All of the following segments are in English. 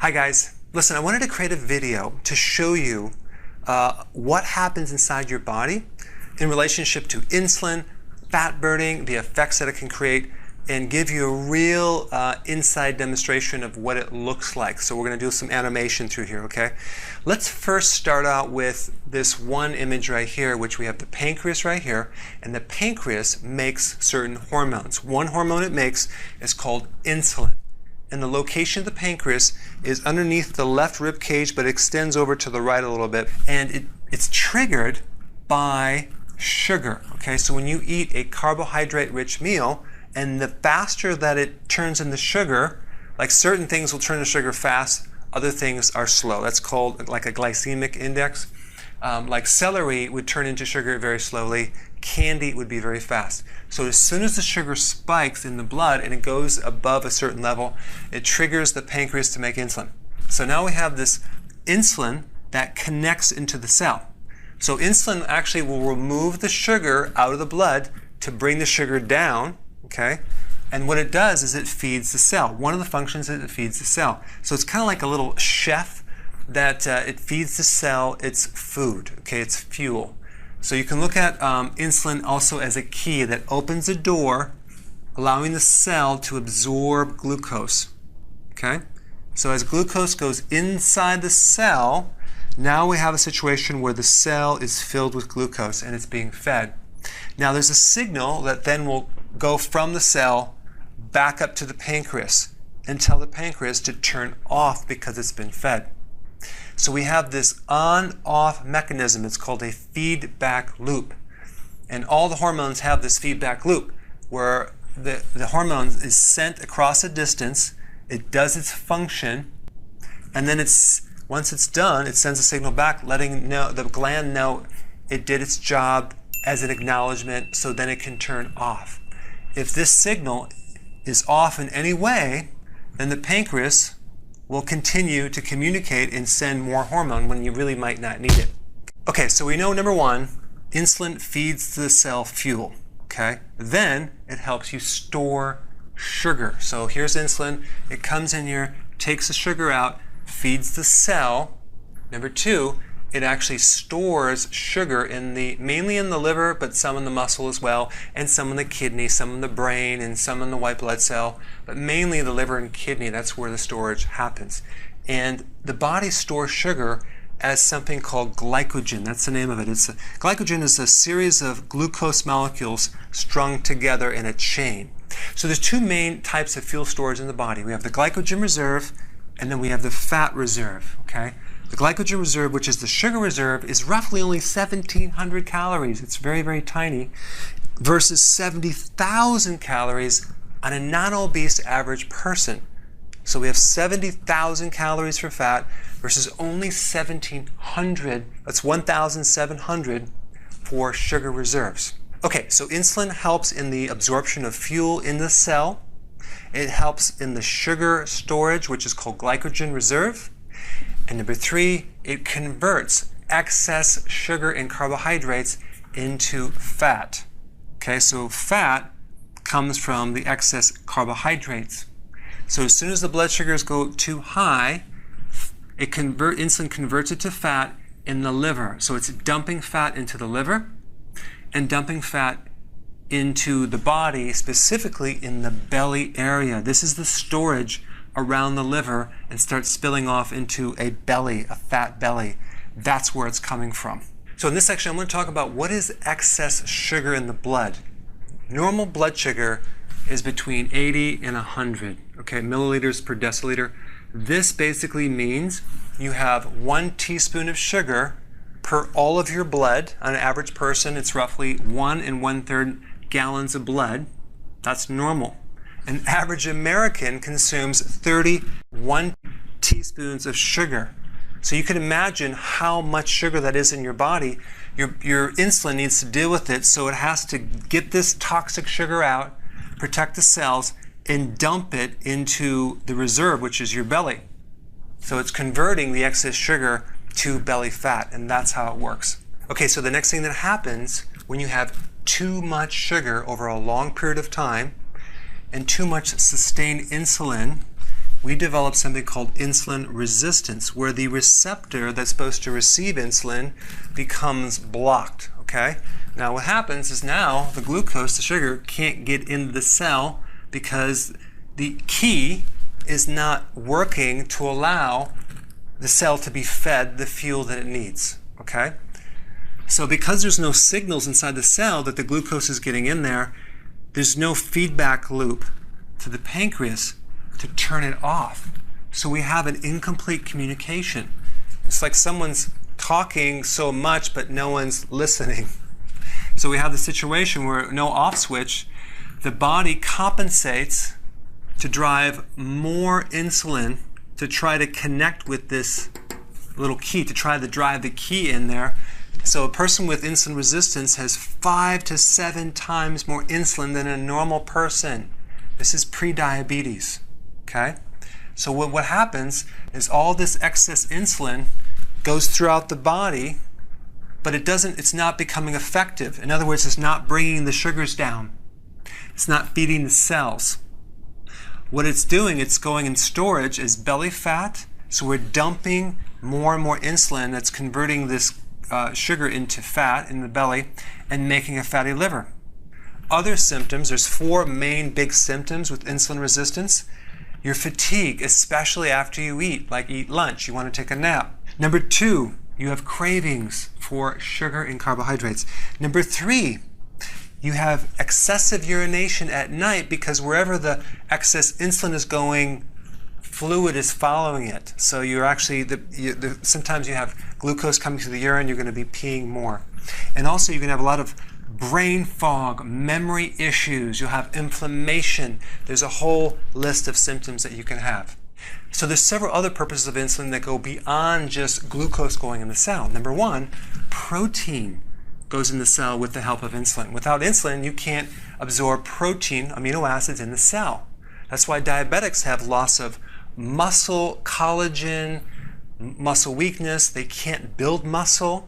Hi guys, listen, I wanted to create a video to show you what happens inside your body in relationship to insulin, fat burning, the effects that it can create, and give you a real inside demonstration of what it looks like. So we're going to do some animation through here, okay? Let's first start out with this one image right here, which we have the pancreas right here, and the pancreas makes certain hormones. One hormone it makes is called insulin. And the location of the pancreas is underneath the left rib cage, but extends over to the right a little bit. And it's triggered by sugar. Okay, so when you eat a carbohydrate-rich meal, and the faster that it turns into sugar, like certain things will turn to sugar fast, other things are slow. That's called like a glycemic index. Like celery would turn into sugar very slowly. Candy would be very fast. So as soon as the sugar spikes in the blood and it goes above a certain level, it triggers the pancreas to make insulin. So now we have this insulin that connects into the cell. So insulin actually will remove the sugar out of the blood to bring the sugar down, okay? And what it does is it feeds the cell. One of the functions is it feeds the cell. So it's kind of like a little chef that it feeds the cell its food, okay? It's fuel. So you can look at insulin also as a key that opens a door, allowing the cell to absorb glucose, okay? So as glucose goes inside the cell, now we have a situation where the cell is filled with glucose and it's being fed. Now there's a signal that then will go from the cell back up to the pancreas and tell the pancreas to turn off because it's been fed. So we have this on-off mechanism. It's called a feedback loop. And all the hormones have this feedback loop where the hormone is sent across a distance, it does its function, and then once it's done, it sends a signal back letting the gland know it did its job as an acknowledgement, so then it can turn off. If this signal is off in any way, then the pancreas will continue to communicate and send more hormone when you really might not need it. Okay, so we know number one, insulin feeds the cell fuel, okay? Then it helps you store sugar. So here's insulin, it comes in here, takes the sugar out, feeds the cell. Number two, it actually stores sugar mainly in the liver, but some in the muscle as well, and some in the kidney, some in the brain, and some in the white blood cell, but mainly the liver and kidney. That's where the storage happens. And the body stores sugar as something called glycogen. That's the name of it. Glycogen is a series of glucose molecules strung together in a chain. So there's two main types of fuel storage in the body. We have the glycogen reserve, and then we have the fat reserve, okay? The glycogen reserve, which is the sugar reserve, is roughly only 1,700 calories. It's very, very tiny, versus 70,000 calories on a non-obese average person. So we have 70,000 calories for fat versus only 1,700, that's 1,700 for sugar reserves. Okay, so insulin helps in the absorption of fuel in the cell. It helps in the sugar storage, which is called glycogen reserve. And number three, it converts excess sugar and carbohydrates into fat. Okay, so fat comes from the excess carbohydrates. So as soon as the blood sugars go too high, insulin converts it to fat in the liver. So it's dumping fat into the liver and dumping fat into the body, specifically in the belly area. This is the storage around the liver and starts spilling off into a belly, a fat belly. That's where it's coming from. So in this section, I'm going to talk about what is excess sugar in the blood. Normal blood sugar is between 80 and 100, okay, milliliters per deciliter. This basically means you have 1 teaspoon of sugar per all of your blood. On an average person, it's roughly 1 1/3 gallons of blood. That's normal. An average American consumes 31 teaspoons of sugar. So you can imagine how much sugar that is in your body. Your insulin needs to deal with it, so it has to get this toxic sugar out, protect the cells, and dump it into the reserve, which is your belly. So it's converting the excess sugar to belly fat, and that's how it works. Okay, so the next thing that happens when you have too much sugar over a long period of time and too much sustained insulin we develop something called insulin resistance, where the receptor that's supposed to receive insulin becomes blocked, okay? Now what happens is now the glucose, the sugar, can't get into the cell because the key is not working to allow the cell to be fed the fuel that it needs, okay? So because there's no signals inside the cell that the glucose is getting in there, there's no feedback loop to the pancreas to turn it off. So we have an incomplete communication. It's like someone's talking so much but no one's listening. So we have the situation where no off switch, the body compensates to drive more insulin to try to connect with this little key, to try to drive the key in there. So a person with insulin resistance has 5 to 7 times more insulin than a normal person. This is pre-diabetes, okay? So what happens is all this excess insulin goes throughout the body, but it's not becoming effective. In other words, it's not bringing the sugars down. It's not feeding the cells. What it's doing, it's going in storage as belly fat, so we're dumping more and more insulin that's converting this sugar into fat in the belly and making a fatty liver. Other symptoms, there's 4 main big symptoms with insulin resistance. Your fatigue, especially after you eat, like eat lunch, you want to take a nap. Number 2, you have cravings for sugar and carbohydrates. Number 3, you have excessive urination at night because wherever the excess insulin is going, fluid is following it. So you're actually, sometimes you have glucose coming through the urine, you're going to be peeing more. And also you're going to have a lot of brain fog, memory issues, you'll have inflammation. There's a whole list of symptoms that you can have. So there's several other purposes of insulin that go beyond just glucose going in the cell. Number 1, protein goes in the cell with the help of insulin. Without insulin, you can't absorb protein, amino acids in the cell. That's why diabetics have loss of muscle, collagen, muscle weakness. They can't build muscle.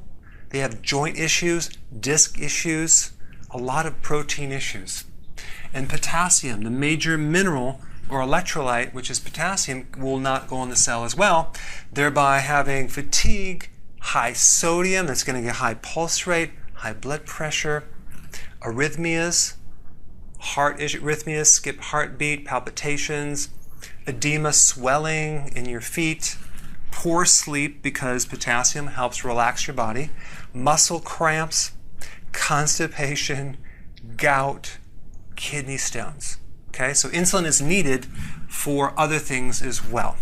They have joint issues, disc issues, a lot of protein issues. And potassium, the major mineral or electrolyte, which is potassium, will not go in the cell as well, thereby having fatigue, high sodium, that's going to get high pulse rate, high blood pressure, arrhythmias, heart arrhythmias, skip heartbeat, palpitations, edema, swelling in your feet, poor sleep because potassium helps relax your body, muscle cramps, constipation, gout, kidney stones. Okay, so insulin is needed for other things as well.